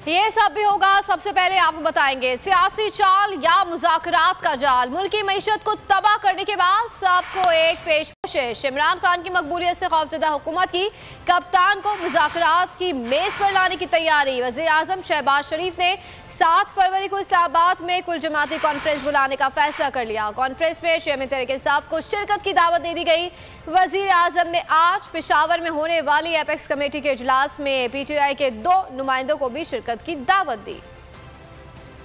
ये सब भी होगा। सबसे पहले आपको बताएंगे सियासी चाल या मुज़ाकरात का जाल। मुल्की मईशत को तबाह करने के बाद सबको एक पेशकश। इमरान खान की मकबूलियत से खौफजदा हुकूमत की कप्तान को मुज़ाकरात की मेज पर लाने की तैयारी। वज़ीर आज़म शहबाज शरीफ ने 7 फरवरी को इस्लामाबाद में कुल जमाती कॉन्फ्रेंस बुलाने का फैसला कर लिया। कॉन्फ्रेंस में चेयरमैन तहरीक-ए-इंसाफ को शिरकत की दावत दे दी गई। वज़ीर आज़म ने आज पेशावर में होने वाली एपेक्स कमेटी के इजलास में PTI के 2 नुमाइंदों को भी शिरकत की दावत दी।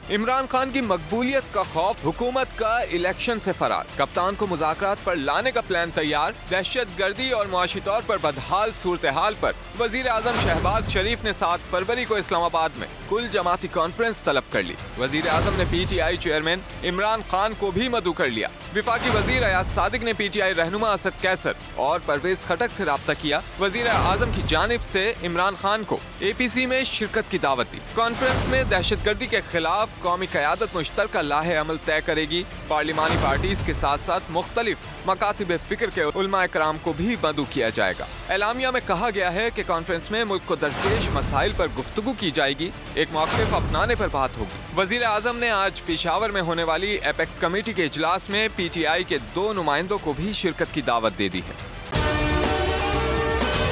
इमरान खान की मकबूलियत का खौफ, हुकूमत का इलेक्शन से फरार, कप्तान को मुज़ाकरात पर लाने का प्लान तैयार, दहशत गर्दी और मुआशी तौर पर बदहाल सूरत हाल पर वज़ीर आज़म शहबाज शरीफ ने 7 फरवरी को इस्लामाबाद में कुल जमाती कॉन्फ्रेंस तलब कर ली। वज़ीर आज़म ने PTI चेयरमैन इमरान खान को भी मदऊ कर लिया। विफाकी वज़ीर अयाज सादिक ने PTI रहनुमा असद कैसर और परवेज खटक से राब्ता किया। वज़ीर आज़म की जानिब से इमरान खान को APC में शिरकत की दावत दी। कॉन्फ्रेंस में दहशत गर्दी के खिलाफ कौमी क़यादत मुश्तरका लाहे अमल तय करेगी। पार्लिमानी पार्टीज के साथ साथ मुख्तलिफ मकातिब फिक्र के उलमा इकराम को भी मदऊ किया जाएगा। एलामिया में कहा गया है कि कॉन्फ्रेंस में मुल्क को दरपेश मसाइल पर गुफ्तगू की जाएगी, एक मौक़िफ़ अपनाने पर बात होगी। वज़ीर आज़म ने आज पेशावर में होने वाली एपेक्स कमेटी के इजलास में PTI के 2 नुमाइंदों को भी शिरकत की दावत दे दी है।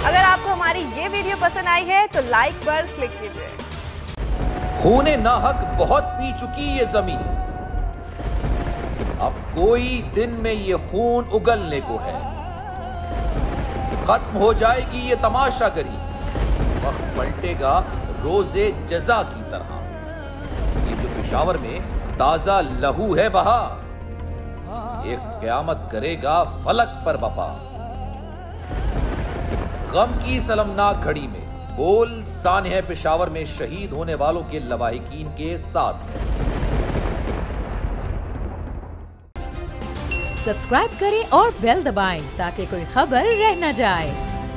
अगर आपको हमारी ये वीडियो पसंद आई है तो लाइक पर क्लिक कीजिए। खूने नाहक बहुत पी चुकी ये जमीन, अब कोई दिन में ये खून उगलने को है। खत्म हो जाएगी ये तमाशागरी, वक्त पलटेगा रोजे जजा की तरह। ये जो पेशावर में ताजा लहू है बहा, एक क़यामत करेगा फलक पर बपा। गम की सलमनाक घड़ी में बोल सानह पेशावर में शहीद होने वालों के लवाहिकीन के साथ। सब्सक्राइब करें और बेल दबाएं ताकि कोई खबर रह न जाए।